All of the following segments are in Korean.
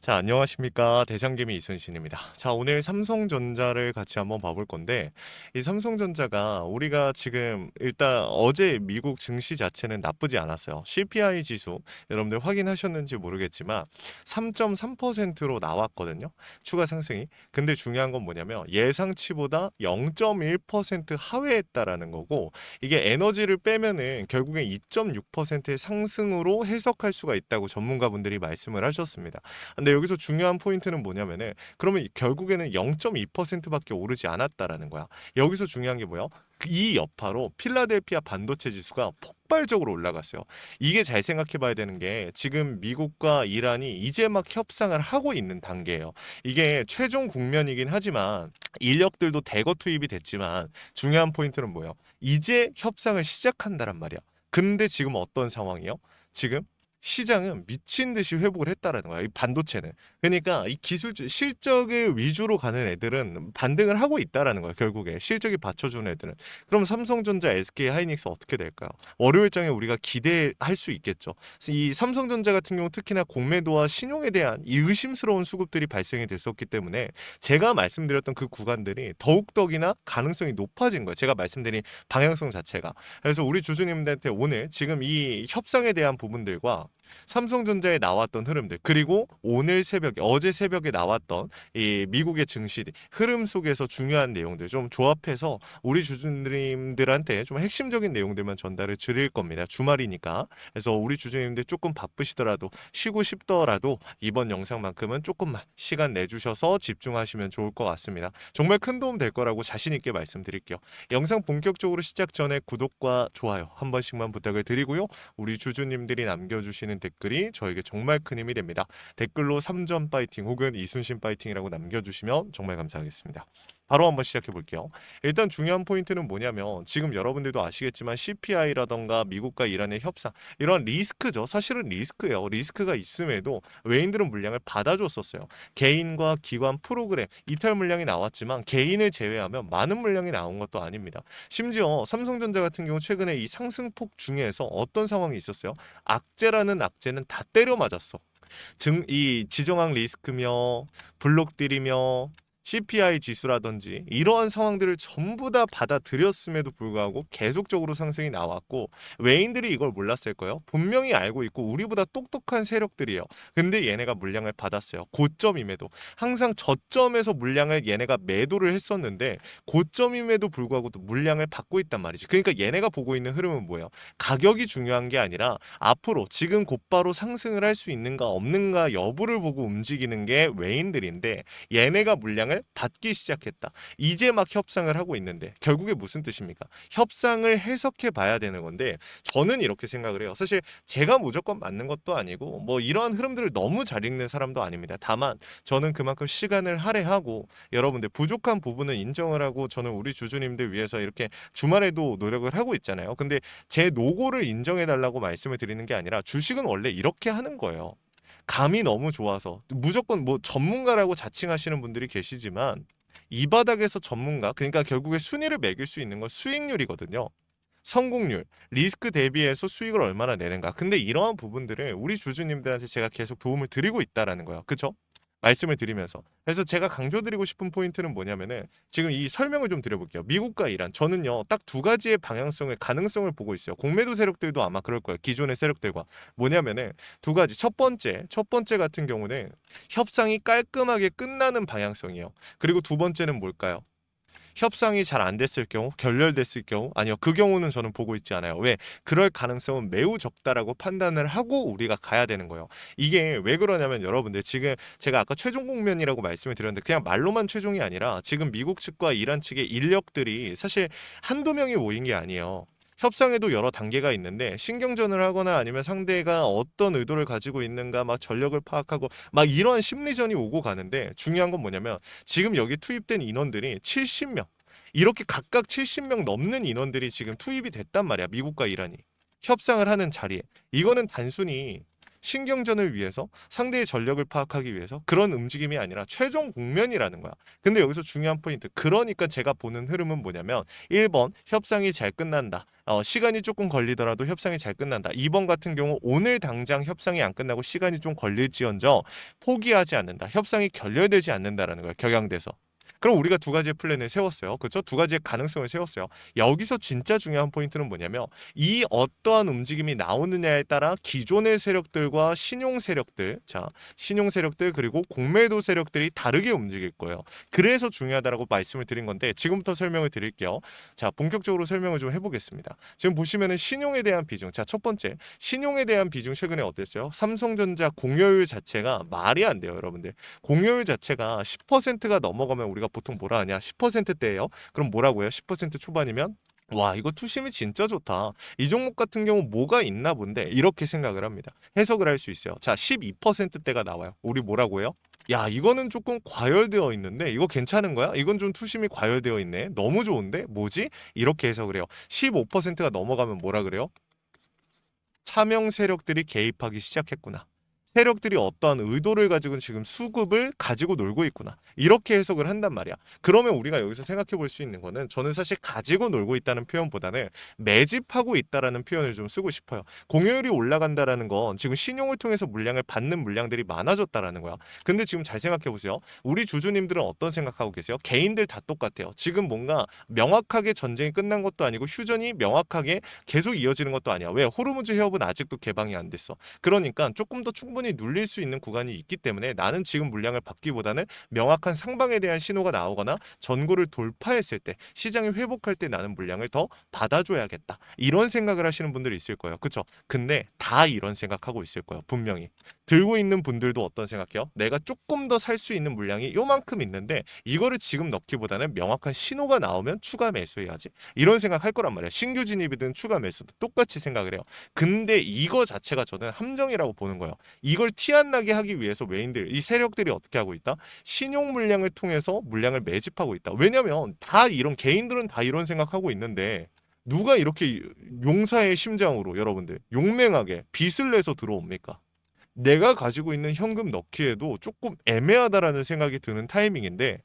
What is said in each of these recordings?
자, 안녕하십니까. 대장개미 이순신입니다. 자, 오늘 삼성전자를 같이 한번 봐볼 건데, 이 삼성전자가 우리가 지금 일단 어제 미국 증시 자체는 나쁘지 않았어요. CPI 지수, 여러분들 확인하셨는지 모르겠지만, 3.3%로 나왔거든요. 추가 상승이. 근데 중요한 건 뭐냐면, 예상치보다 0.1% 하회했다라는 거고, 이게 에너지를 빼면은 결국엔 2.6%의 상승으로 해석할 수가 있다고 전문가분들이 말씀을 하셨습니다. 근데 여기서 중요한 포인트는 뭐냐면은 그러면 결국에는 0.2%밖에 오르지 않았다라는 거야. 여기서 중요한 게 뭐야? 이 여파로 필라델피아 반도체 지수가 폭발적으로 올라갔어요. 이게 잘 생각해 봐야 되는 게 지금 미국과 이란이 이제 막 협상을 하고 있는 단계예요. 이게 최종 국면이긴 하지만 인력들도 대거 투입이 됐지만 중요한 포인트는 뭐예요? 이제 협상을 시작한다란 말이야. 근데 지금 어떤 상황이요? 지금 시장은 미친 듯이 회복을 했다라는 거야. 이 반도체는. 그러니까 이 기술 실적을 위주로 가는 애들은 반등을 하고 있다라는 거야. 결국에 실적이 받쳐주는 애들은. 그럼 삼성전자, SK 하이닉스 어떻게 될까요? 월요일장에 우리가 기대할 수 있겠죠. 이 삼성전자 같은 경우 특히나 공매도와 신용에 대한 이 의심스러운 수급들이 발생이 됐었기 때문에 제가 말씀드렸던 그 구간들이 더욱더기나 가능성이 높아진 거예요. 제가 말씀드린 방향성 자체가. 그래서 우리 주주님들한테 오늘 지금 이 협상에 대한 부분들과 삼성전자에 나왔던 흐름들 그리고 오늘 새벽에 어제 새벽에 나왔던 이 미국의 증시 흐름 속에서 중요한 내용들 좀 조합해서 우리 주주님들한테 좀 핵심적인 내용들만 전달을 드릴 겁니다. 주말이니까. 그래서 우리 주주님들 조금 바쁘시더라도 쉬고 싶더라도 이번 영상만큼은 조금만 시간 내주셔서 집중하시면 좋을 것 같습니다. 정말 큰 도움 될 거라고 자신 있게 말씀드릴게요. 영상 본격적으로 시작 전에 구독과 좋아요 한 번씩만 부탁을 드리고요. 우리 주주님들이 남겨주시는 댓글이 저에게 정말 큰 힘이 됩니다. 댓글로 3점 파이팅 혹은 이순신 파이팅이라고 남겨주시면 정말 감사하겠습니다. 바로 한번 시작해 볼게요. 일단 중요한 포인트는 뭐냐면 지금 여러분들도 아시겠지만 CPI라던가 미국과 이란의 협상 이런 리스크죠. 사실은 리스크예요. 리스크가 있음에도 외인들은 물량을 받아줬었어요. 개인과 기관 프로그램 이탈 물량이 나왔지만 개인을 제외하면 많은 물량이 나온 것도 아닙니다. 심지어 삼성전자 같은 경우 최근에 이 상승폭 중에서 어떤 상황이 있었어요? 악재라는 악재는 다 때려 맞았어. 이 지정학 리스크며 블록딜이며 CPI 지수라든지 이러한 상황들을 전부 다 받아들였음에도 불구하고 계속적으로 상승이 나왔고 외인들이 이걸 몰랐을 거예요. 분명히 알고 있고 우리보다 똑똑한 세력들이에요. 근데 얘네가 물량을 받았어요. 고점임에도 항상 저점에서 물량을 얘네가 매도를 했었는데 고점임에도 불구하고 또 물량을 받고 있단 말이지. 그러니까 얘네가 보고 있는 흐름은 뭐예요? 가격이 중요한 게 아니라 앞으로 지금 곧바로 상승을 할 수 있는가 없는가 여부를 보고 움직이는 게 외인들인데 얘네가 물량을 받기 시작했다. 이제 막 협상을 하고 있는데 결국에 무슨 뜻입니까? 협상을 해석해 봐야 되는 건데 저는 이렇게 생각을 해요. 사실 제가 무조건 맞는 것도 아니고 뭐 이러한 흐름들을 너무 잘 읽는 사람도 아닙니다. 다만 저는 그만큼 시간을 할애하고 여러분들 부족한 부분은 인정을 하고 저는 우리 주주님들 위해서 이렇게 주말에도 노력을 하고 있잖아요. 근데 제 노고를 인정해 달라고 말씀을 드리는 게 아니라 주식은 원래 이렇게 하는 거예요. 감이 너무 좋아서 무조건 뭐 전문가라고 자칭하시는 분들이 계시지만 이 바닥에서 전문가 그러니까 결국에 순위를 매길 수 있는 건 수익률이거든요. 성공률, 리스크 대비해서 수익을 얼마나 내는가. 근데 이러한 부분들을 우리 주주님들한테 제가 계속 도움을 드리고 있다라는 거예요. 그쵸? 말씀을 드리면서. 그래서 제가 강조드리고 싶은 포인트는 뭐냐면은 지금 이 설명을 좀 드려볼게요. 미국과 이란. 저는요, 딱 두 가지의 방향성을, 가능성을 보고 있어요. 공매도 세력들도 아마 그럴 거예요. 기존의 세력들과. 뭐냐면은 두 가지. 첫 번째 같은 경우는 협상이 깔끔하게 끝나는 방향성이에요. 그리고 두 번째는 뭘까요? 협상이 잘 안 됐을 경우, 결렬됐을 경우, 아니요, 그 경우는 저는 보고 있지 않아요. 왜? 그럴 가능성은 매우 적다라고 판단을 하고 우리가 가야 되는 거예요. 이게 왜 그러냐면 여러분들 지금 제가 아까 최종 국면이라고 말씀을 드렸는데 그냥 말로만 최종이 아니라 지금 미국 측과 이란 측의 인력들이 사실 한두 명이 모인 게 아니에요. 협상에도 여러 단계가 있는데 신경전을 하거나 아니면 상대가 어떤 의도를 가지고 있는가 막 전력을 파악하고 막 이런 심리전이 오고 가는데 중요한 건 뭐냐면 지금 여기 투입된 인원들이 70명 이렇게 각각 70명 넘는 인원들이 지금 투입이 됐단 말이야. 미국과 이란이 협상을 하는 자리에 이거는 단순히 신경전을 위해서 상대의 전력을 파악하기 위해서 그런 움직임이 아니라 최종 국면이라는 거야. 근데 여기서 중요한 포인트. 그러니까 제가 보는 흐름은 뭐냐면 1번 협상이 잘 끝난다. 시간이 조금 걸리더라도 협상이 잘 끝난다. 2번 같은 경우 오늘 당장 협상이 안 끝나고 시간이 좀 걸릴지언정 포기하지 않는다. 협상이 결렬되지 않는다라는 거야. 격양돼서. 그럼 우리가 두 가지의 플랜을 세웠어요. 그렇죠? 두 가지의 가능성을 세웠어요. 여기서 진짜 중요한 포인트는 뭐냐면 이 어떠한 움직임이 나오느냐에 따라 기존의 세력들과 신용 세력들, 자, 신용 세력들 그리고 공매도 세력들이 다르게 움직일 거예요. 그래서 중요하다라고 말씀을 드린 건데 지금부터 설명을 드릴게요. 자, 본격적으로 설명을 좀 해보겠습니다. 지금 보시면은 신용에 대한 비중, 자, 첫 번째 신용에 대한 비중 최근에 어땠어요? 삼성전자 공여율 자체가 말이 안 돼요, 여러분들. 공여율 자체가 10%가 넘어가면 우리가 보통 뭐라 하냐? 10%대예요. 그럼 뭐라고 해요? 10% 초반이면 와, 이거 투심이 진짜 좋다. 이 종목 같은 경우 뭐가 있나 본데 이렇게 생각을 합니다. 해석을 할 수 있어요. 자, 12%대가 나와요. 우리 뭐라고 해요? 야, 이거는 조금 과열되어 있는데 이거 괜찮은 거야? 이건 좀 투심이 과열되어 있네. 너무 좋은데? 뭐지? 이렇게 해석을 해요. 15%가 넘어가면 뭐라 그래요? 차명 세력들이 개입하기 시작했구나. 세력들이 어떠한 의도를 가지고 지금 수급을 가지고 놀고 있구나. 이렇게 해석을 한단 말이야. 그러면 우리가 여기서 생각해 볼 수 있는 거는 저는 사실 가지고 놀고 있다는 표현보다는 매집하고 있다라는 표현을 좀 쓰고 싶어요. 공여율이 올라간다라는 건 지금 신용을 통해서 물량을 받는 물량들이 많아졌다라는 거야. 근데 지금 잘 생각해 보세요. 우리 주주님들은 어떤 생각하고 계세요? 개인들 다 똑같아요. 지금 뭔가 명확하게 전쟁이 끝난 것도 아니고 휴전이 명확하게 계속 이어지는 것도 아니야. 왜? 호르무즈 해협은 아직도 개방이 안 됐어. 그러니까 조금 더 충분히 눌릴 수 있는 구간이 있기 때문에 나는 지금 물량을 받기보다는 명확한 상방에 대한 신호가 나오거나 전고를 돌파했을 때 시장이 회복할 때 나는 물량을 더 받아줘야겠다. 이런 생각을 하시는 분들이 있을 거예요. 그쵸? 근데 다 이런 생각하고 있을 거예요. 분명히. 들고 있는 분들도 어떤 생각해요? 내가 조금 더 살 수 있는 물량이 요만큼 있는데 이거를 지금 넣기보다는 명확한 신호가 나오면 추가 매수해야지. 이런 생각할 거란 말이야. 신규 진입이든 추가 매수도 똑같이 생각을 해요. 근데 이거 자체가 저는 함정이라고 보는 거예요. 이걸 티 안 나게 하기 위해서 외인들, 이 세력들이 어떻게 하고 있다? 신용 물량을 통해서 물량을 매집하고 있다. 왜냐면 다 이런 개인들은 다 이런 생각하고 있는데 누가 이렇게 용사의 심장으로 여러분들 용맹하게 빚을 내서 들어옵니까? 내가 가지고 있는 현금 넣기에도 조금 애매하다라는 생각이 드는 타이밍인데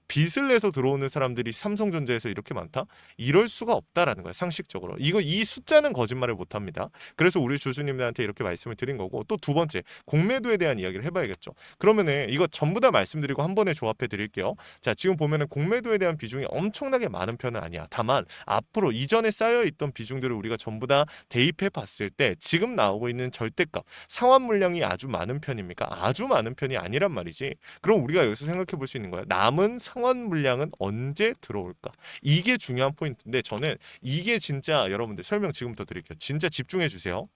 빚을 내서 들어오는 사람들이 삼성전자에서 이렇게 많다? 이럴 수가 없다라는 거야, 상식적으로. 이 숫자는 거짓말을 못 합니다. 그래서 우리 주주님들한테 이렇게 말씀을 드린 거고, 또 두 번째, 공매도에 대한 이야기를 해봐야겠죠. 그러면은 이거 전부 다 말씀드리고 한 번에 조합해 드릴게요. 자, 지금 보면은 공매도에 대한 비중이 엄청나게 많은 편은 아니야. 다만 앞으로 이전에 쌓여있던 비중들을 우리가 전부 다 대입해 봤을 때 지금 나오고 있는 절대값, 상환 물량이 아주 많은 편입니까? 아주 많은 편이 아니란 말이지. 그럼 우리가 여기서 생각해 볼 수 있는 거야. 남은 상환 물량은 언제 들어올까? 이게 중요한 포인트인데 저는 이게 진짜 여러분들 설명 지금부터 드릴게요. 진짜 집중해 주세요.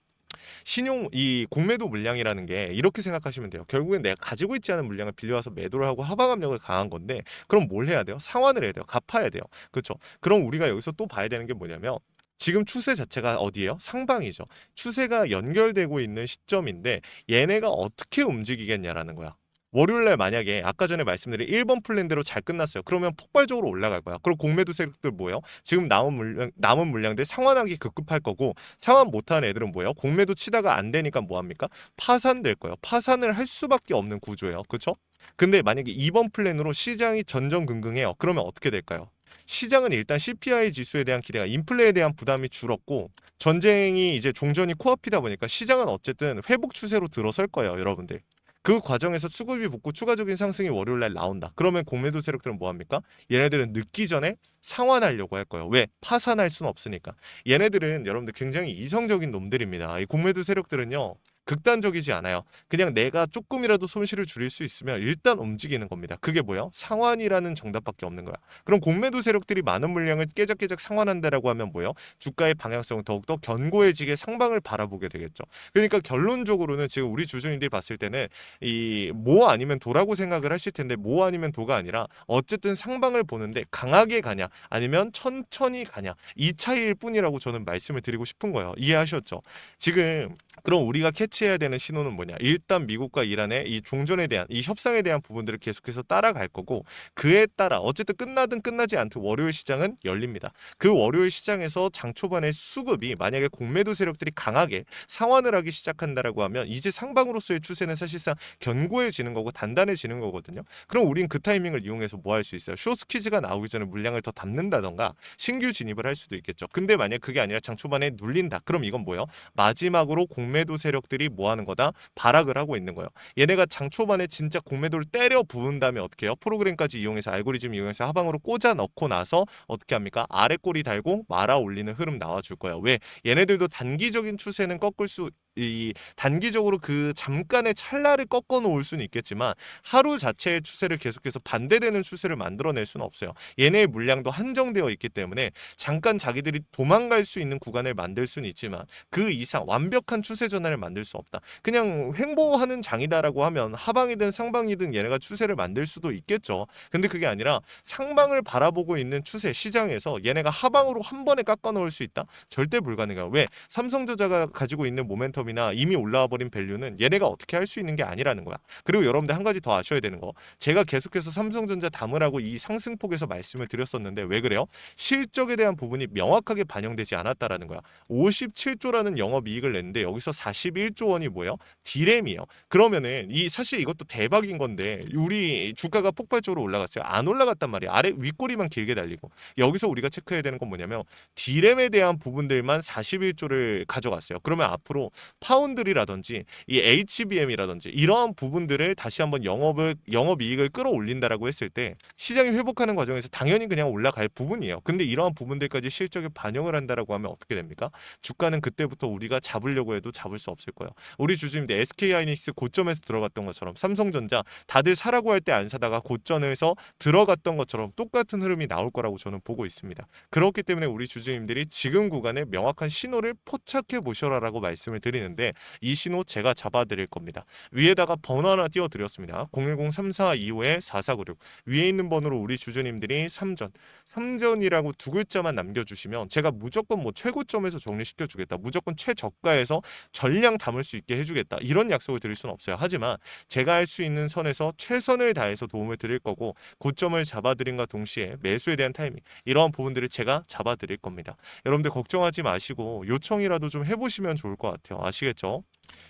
이 공매도 물량이라는 게 이렇게 생각하시면 돼요. 결국엔 내가 가지고 있지 않은 물량을 빌려와서 매도를 하고 하방 압력을 가한 건데 그럼 뭘 해야 돼요? 상환을 해야 돼요. 갚아야 돼요. 그렇죠? 그럼 우리가 여기서 또 봐야 되는 게 뭐냐면 지금 추세 자체가 어디예요? 상방이죠. 추세가 연결되고 있는 시점인데 얘네가 어떻게 움직이겠냐라는 거야. 월요일날 만약에 아까 전에 말씀드린 1번 플랜대로 잘 끝났어요. 그러면 폭발적으로 올라갈 거야. 그럼 공매도 세력들 뭐예요? 지금 남은 물량들 상환하기 급급할 거고 상환 못하는 애들은 뭐예요? 공매도 치다가 안 되니까 뭐합니까? 파산될 거예요. 파산을 할 수밖에 없는 구조예요. 그렇죠? 근데 만약에 2번 플랜으로 시장이 전전긍긍해요. 그러면 어떻게 될까요? 시장은 일단 CPI 지수에 대한 기대가 인플레에 대한 부담이 줄었고 전쟁이 이제 종전이 코앞이다 보니까 시장은 어쨌든 회복 추세로 들어설 거예요, 여러분들. 그 과정에서 수급이 붙고 추가적인 상승이 월요일날 나온다. 그러면 공매도 세력들은 뭐합니까? 얘네들은 늦기 전에 상환하려고 할 거예요. 왜? 파산할 수는 없으니까. 얘네들은 여러분들 굉장히 이성적인 놈들입니다. 이 공매도 세력들은요. 극단적이지 않아요. 그냥 내가 조금이라도 손실을 줄일 수 있으면 일단 움직이는 겁니다. 그게 뭐예요? 상환이라는 정답밖에 없는 거야. 그럼 공매도 세력들이 많은 물량을 깨작깨작 상환한다라고 하면 뭐예요? 주가의 방향성은 더욱더 견고해지게 상방을 바라보게 되겠죠. 그러니까 결론적으로는 지금 우리 주주님들이 봤을 때는 이 모 아니면 도라고 생각을 하실 텐데 모 아니면 도가 아니라 어쨌든 상방을 보는데 강하게 가냐 아니면 천천히 가냐 이 차이일 뿐이라고 저는 말씀을 드리고 싶은 거예요. 이해하셨죠? 지금 그럼 우리가 캐치해야 되는 신호는 뭐냐? 일단 미국과 이란의 이 종전에 대한 이 협상에 대한 부분들을 계속해서 따라갈 거고 그에 따라 어쨌든 끝나든 끝나지 않든 월요일 시장은 열립니다. 그 월요일 시장에서 장 초반에 수급이 만약에 공매도 세력들이 강하게 상환을 하기 시작한다라고 하면 이제 상방으로서의 추세는 사실상 견고해지는 거고 단단해지는 거거든요. 그럼 우린 그 타이밍을 이용해서 뭐 할 수 있어요? 숏스퀴즈가 나오기 전에 물량을 더 담는다던가 신규 진입을 할 수도 있겠죠. 근데 만약 그게 아니라 장 초반에 눌린다. 그럼 이건 뭐예요? 마지막으로 공매도 세력들이 뭐 하는 거다? 발악을 하고 있는 거예요. 얘네가 장 초반에 진짜 공매도를 때려 부은 다음에 어떻게 해요? 프로그램까지 이용해서 알고리즘 이용해서 하방으로 꽂아 넣고 나서 어떻게 합니까? 아래 꼬리 달고 말아 올리는 흐름 나와줄 거예요. 왜? 얘네들도 단기적인 추세는 꺾을 수 이 단기적으로 그 잠깐의 찰나를 꺾어 놓을 수는 있겠지만 하루 자체의 추세를 계속해서 반대되는 추세를 만들어낼 수는 없어요. 얘네의 물량도 한정되어 있기 때문에 잠깐 자기들이 도망갈 수 있는 구간을 만들 수는 있지만 그 이상 완벽한 추세 전환을 만들 수 없다. 그냥 횡보하는 장이다라고 하면 하방이든 상방이든 얘네가 추세를 만들 수도 있겠죠. 근데 그게 아니라 상방을 바라보고 있는 추세 시장에서 얘네가 하방으로 한 번에 깎아 넣을 수 있다? 절대 불가능해요. 왜? 삼성전자가 가지고 있는 모멘텀이나 이미 올라와 버린 밸류는 얘네가 어떻게 할 수 있는 게 아니라는 거야. 그리고 여러분들 한 가지 더 아셔야 되는 거. 제가 계속해서 삼성전자 담으라고 이 상승폭에서 말씀을 드렸었는데 왜 그래요? 실적에 대한 부분이 명확하게 반영되지 않았다라는 거야. 57조라는 영업이익을 냈는데 여기서 41조 원이 뭐예요? 디램이에요. 그러면은 이 사실 이것도 대박인 건데 우리 주가가 폭발적으로 올라갔어요. 안 올라갔단 말이야. 아래 윗꼬리만 길게 달리고. 여기서 우리가 체크해야 되는 건 뭐냐면 디램에 대한 부분들만 41조를 가져갔어요. 그러면 앞으로 파운드리라든지 이 HBM이라든지 이러한 부분들을 다시 한번 영업이익을 끌어올린다라고 했을 때 시장이 회복하는 과정에서 당연히 그냥 올라갈 부분이에요. 근데 이러한 부분들까지 실적에 반영을 한다라고 하면 어떻게 됩니까? 주가는 그때부터 우리가 잡으려고 해도 잡을 수 없을 거예요. 우리 주주님들 SK하이닉스 고점에서 들어갔던 것처럼 삼성전자 다들 사라고 할 때 안 사다가 고점에서 들어갔던 것처럼 똑같은 흐름이 나올 거라고 저는 보고 있습니다. 그렇기 때문에 우리 주주님들이 지금 구간에 명확한 신호를 포착해 보셔라라고 말씀을 드리는데 이 신호 제가 잡아드릴 겁니다. 위에다가 번호 하나 띄워드렸습니다. 010-3425-4496 위에 있는 번호로 우리 주주님들이 3전이라고 두 글자만 남겨주시면 제가 무조건 뭐 최고점에서 정리시켜주겠다. 무조건 최저가에서 전량 담을 수 있게 해주겠다. 이런 약속을 드릴 수는 없어요. 하지만 제가 할 수 있는 선에서 최선을 다해서 도움을 드릴 거고 고점을 잡아드림과 동시에 매수에 대한 타이밍 이러한 부분들을 제가 잡아드릴 겁니다. 여러분들 걱정하지 마시고 요청이라도 좀 해보시면 좋을 것 같아요. 아시겠죠?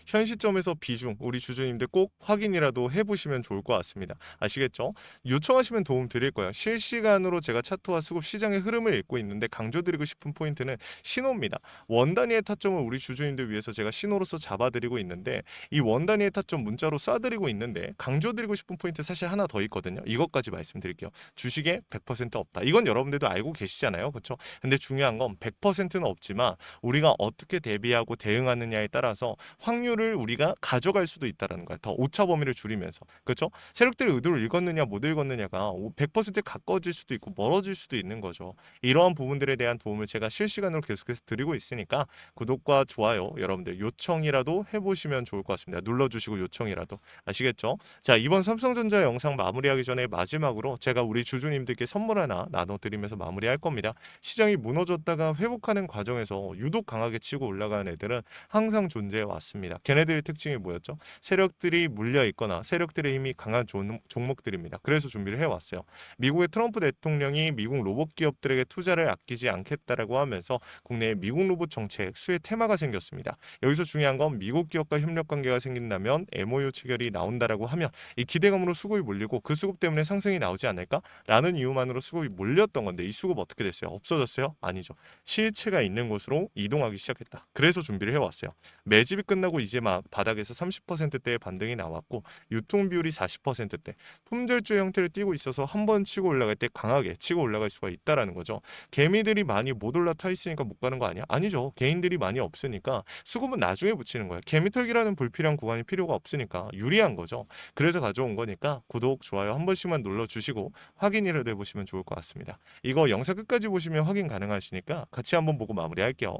현 시점에서 비중 우리 주주님들 꼭 확인이라도 해보시면 좋을 것 같습니다. 아시겠죠? 요청하시면 도움 드릴 거예요. 실시간으로 제가 차트와 수급 시장의 흐름을 읽고 있는데 강조드리고 싶은 포인트는 신호입니다. 원 단위의 타점을 우리 주주님들 위해서 제가 신호로서 잡아드리고 있는데 이 원 단위의 타점 문자로 쏴드리고 있는데 강조드리고 싶은 포인트 사실 하나 더 있거든요. 이것까지 말씀드릴게요. 주식에 100% 없다. 이건 여러분들도 알고 계시잖아요. 그렇죠? 근데 중요한 건 100%는 없지만 우리가 어떻게 대비하고 대응하느냐에 따라서 확률을 우리가 가져갈 수도 있다라는 거야. 더 오차 범위를 줄이면서. 그렇죠? 세력들의 의도를 읽었느냐 못 읽었느냐가 100% 가까워질 수도 있고 멀어질 수도 있는 거죠. 이러한 부분들에 대한 도움을 제가 실시간으로 계속해서 드리고 있으니까 구독과 좋아요 여러분들 요청이라도 해보시면 좋을 것 같습니다. 눌러주시고 요청이라도. 아시겠죠? 자, 이번 삼성전자 영상 마무리하기 전에 마지막으로 제가 우리 주주님들께 선물 하나 나눠드리면서 마무리할 겁니다. 시장이 무너졌다가 회복하는 과정에서 유독 강하게 치고 올라가는 애들은 항상 존재해 왔습니다. 걔네들의 특징이 뭐였죠? 세력들이 물려 있거나 세력들의 힘이 강한 종목들입니다. 그래서 준비를 해왔어요. 미국의 트럼프 대통령이 미국 로봇 기업들에게 투자를 아끼지 않겠다라고 하면서 국내에 미국 로봇 정책 수혜 테마가 생겼습니다. 여기서 중요한 건 미국 기업과 협력 관계가 생긴다면 MOU 체결이 나온다라고 하면 이 기대감으로 수급이 몰리고 그 수급 때문에 상승이 나오지 않을까라는 이유만으로 수급이 몰렸던 건데 이 수급 어떻게 됐어요? 없어졌어요? 아니죠. 실체가 있는 곳으로 이동하기 시작했다. 그래서 준비를 해왔어요. 매집이 끝나고 이제 막 바닥에서 30%대의 반등이 나왔고 유통 비율이 40%대 품절주 형태를 띠고 있어서 한 번 치고 올라갈 때 강하게 치고 올라갈 수가 있다라는 거죠. 개미들이 많이 못 올라타 있으니까 못 가는 거 아니야? 아니죠. 개인들이 많이 없으니까 수급은 나중에 붙이는 거야. 개미털기라는 불필요한 구간이 필요가 없으니까 유리한 거죠. 그래서 가져온 거니까 구독, 좋아요 한 번씩만 눌러주시고 확인이라도 해보시면 좋을 것 같습니다. 이거 영상 끝까지 보시면 확인 가능하시니까 같이 한번 보고 마무리할게요.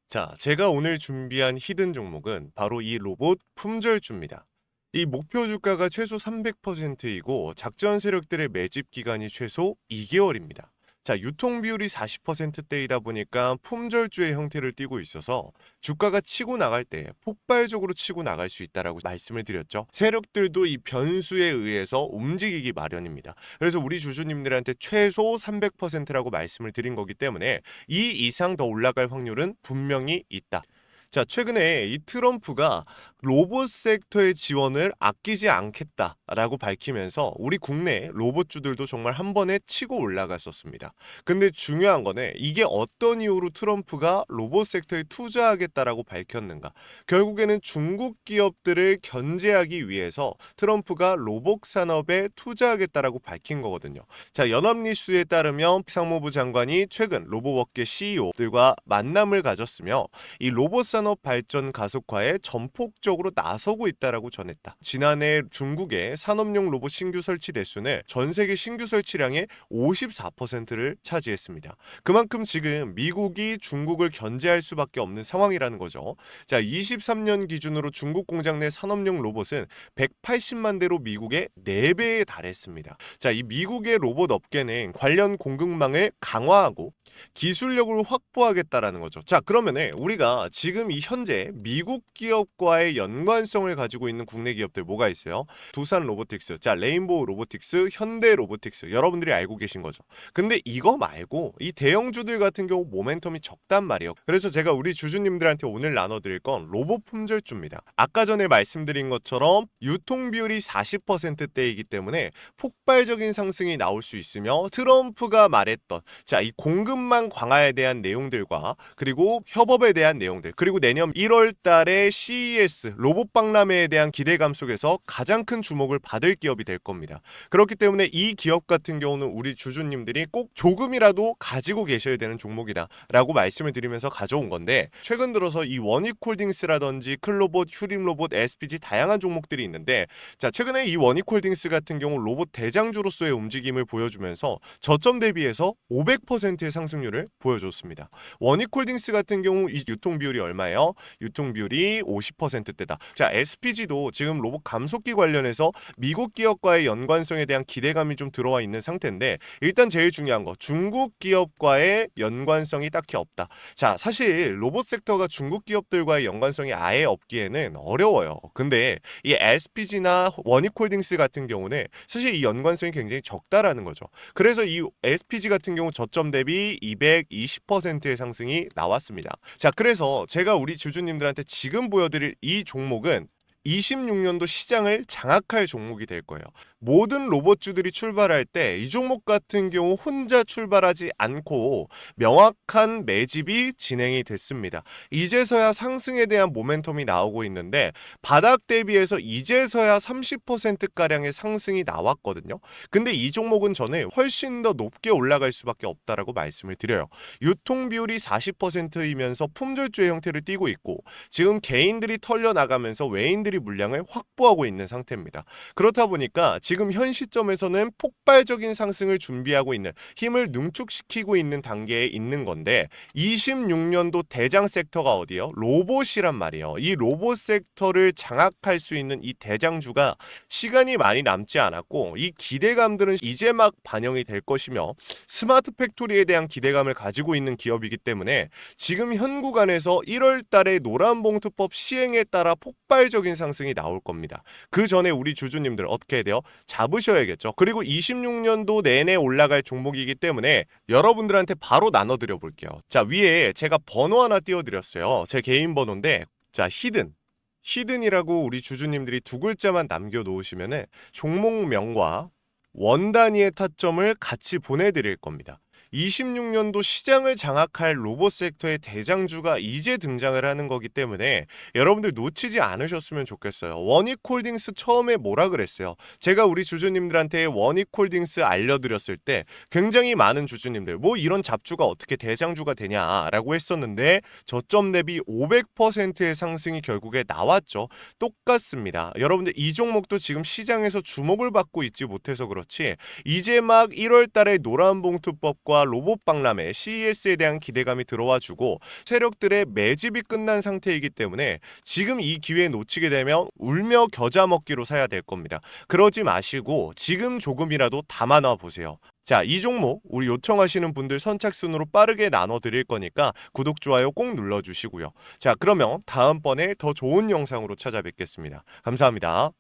자, 제가 오늘 준비한 히든 종목은 바로 이 로봇 품절주입니다. 이 목표 주가가 최소 300%이고 작전 세력들의 매집 기간이 최소 2개월입니다. 자, 유통 비율이 40%대이다 보니까 품절주의 형태를 띠고 있어서 주가가 치고 나갈 때 폭발적으로 치고 나갈 수 있다라고 말씀을 드렸죠. 세력들도 이 변수에 의해서 움직이기 마련입니다. 그래서 우리 주주님들한테 최소 300%라고 말씀을 드린 거기 때문에 이 이상 더 올라갈 확률은 분명히 있다. 자, 최근에 이 트럼프가 로봇 섹터의 지원을 아끼지 않겠다라고 밝히면서 우리 국내 로봇주들도 정말 한 번에 치고 올라갔었습니다. 근데 중요한 거는 이게 어떤 이유로 트럼프가 로봇 섹터에 투자하겠다라고 밝혔는가? 결국에는 중국 기업들을 견제하기 위해서 트럼프가 로봇 산업에 투자하겠다라고 밝힌 거거든요. 자, 연합뉴스에 따르면 상무부 장관이 최근 로봇업계 CEO들과 만남을 가졌으며 이 로봇 산업 발전 가속화에 전폭적으로 나서고 있다라고 전했다. 지난해 중국의 산업용 로봇 신규 설치 대수는 전 세계 신규 설치량의 54%를 차지했습니다. 그만큼 지금 미국이 중국을 견제할 수밖에 없는 상황이라는 거죠. 자, 23년 기준으로 중국 공장 내 산업용 로봇은 180만 대로 미국의 4배에 달했습니다. 자, 이 미국의 로봇 업계는 관련 공급망을 강화하고 기술력을 확보하겠다라는 거죠. 자, 그러면은 우리가 지금 이 현재 미국 기업과의 연관성을 가지고 있는 국내 기업들 뭐가 있어요? 두산 로보틱스, 자, 레인보우 로보틱스, 현대 로보틱스, 여러분들이 알고 계신 거죠. 근데 이거 말고 이 대형주들 같은 경우 모멘텀이 적단 말이에요. 그래서 제가 우리 주주님들한테 오늘 나눠드릴 건 로봇 품절주입니다. 아까 전에 말씀드린 것처럼 유통 비율이 40%대이기 때문에 폭발적인 상승이 나올 수 있으며 트럼프가 말했던 자, 이 공급망 강화에 대한 내용들과 그리고 협업에 대한 내용들, 그리고 내년 1월 달에 CES 로봇 박람회에 대한 기대감 속에서 가장 큰 주목을 받을 기업이 될 겁니다. 그렇기 때문에 이 기업 같은 경우는 우리 주주님들이 꼭 조금이라도 가지고 계셔야 되는 종목이다 라고 말씀을 드리면서 가져온 건데, 최근 들어서 이 원익홀딩스라든지 클로봇, 휴림로봇, SPG 다양한 종목들이 있는데, 자, 최근에 이 원익홀딩스 같은 경우 로봇 대장주로서의 움직임을 보여주면서 저점 대비해서 500%의 상승률을 보여줬습니다. 원익홀딩스 같은 경우 이 유통 비율이 얼마예요? 유통 비율이 50%대다. 자, SPG도 지금 로봇 감속기 관련해서 미국 기업과의 연관성에 대한 기대감이 좀 들어와 있는 상태인데, 일단 제일 중요한 거 중국 기업과의 연관성이 딱히 없다. 자, 사실 로봇 섹터가 중국 기업들과의 연관성이 아예 없기에는 어려워요. 근데 이 SPG나 원익홀딩스 같은 경우는 사실 이 연관성이 굉장히 적다라는 거죠. 그래서 이 SPG 같은 경우 저점 대비 220%의 상승이 나왔습니다. 자, 그래서 제가 우리 주주님들한테 지금 보여드릴 이 종목은 26년도 시장을 장악할 종목이 될 거예요. 모든 로봇주들이 출발할 때 이 종목 같은 경우 혼자 출발하지 않고 명확한 매집이 진행이 됐습니다. 이제서야 상승에 대한 모멘텀이 나오고 있는데 바닥 대비해서 이제서야 30%가량의 상승이 나왔거든요. 근데 이 종목은 저는 훨씬 더 높게 올라갈 수밖에 없다라고 말씀을 드려요. 유통 비율이 40%이면서 품절주의 형태를 띠고 있고 지금 개인들이 털려나가면서 외인들이 물량을 확보하고 있는 상태입니다. 그렇다 보니까 지금 현 시점에서는 폭발적인 상승을 준비하고 있는, 힘을 능축시키고 있는 단계에 있는 건데 26년도 대장 섹터가 어디예요? 로봇이란 말이에요. 이 로봇 섹터를 장악할 수 있는 이 대장주가 시간이 많이 남지 않았고 이 기대감들은 이제 막 반영이 될 것이며 스마트 팩토리에 대한 기대감을 가지고 있는 기업이기 때문에 지금 현 구간에서 1월 달에 노란봉투법 시행에 따라 폭발적인 상승이 나올 겁니다. 그 전에 우리 주주님들 어떻게 해야 돼요? 잡으셔야겠죠. 그리고 26년도 내내 올라갈 종목이기 때문에 여러분들한테 바로 나눠드려 볼게요. 자, 위에 제가 번호 하나 띄워드렸어요. 제 개인 번호인데, 자, 히든이라고 우리 주주님들이 두 글자만 남겨놓으시면은 종목명과 원 단위의 타점을 같이 보내드릴 겁니다. 26년도 시장을 장악할 로봇 섹터의 대장주가 이제 등장을 하는 거기 때문에 여러분들 놓치지 않으셨으면 좋겠어요. 원익홀딩스 처음에 뭐라 그랬어요? 제가 우리 주주님들한테 원익홀딩스 알려드렸을 때 굉장히 많은 주주님들 뭐 이런 잡주가 어떻게 대장주가 되냐라고 했었는데 저점 대비 500%의 상승이 결국에 나왔죠. 똑같습니다. 여러분들 이 종목도 지금 시장에서 주목을 받고 있지 못해서 그렇지 이제 막 1월 달에 노란봉투법과 로봇 박람회 CES에 대한 기대감이 들어와주고 세력들의 매집이 끝난 상태이기 때문에 지금 이 기회 놓치게 되면 울며 겨자 먹기로 사야 될 겁니다. 그러지 마시고 지금 조금이라도 담아놔 보세요. 자, 이 종목 우리 요청하시는 분들 선착순으로 빠르게 나눠 드릴 거니까 구독, 좋아요 꼭 눌러주시고요. 자, 그러면 다음번에 더 좋은 영상으로 찾아뵙겠습니다. 감사합니다.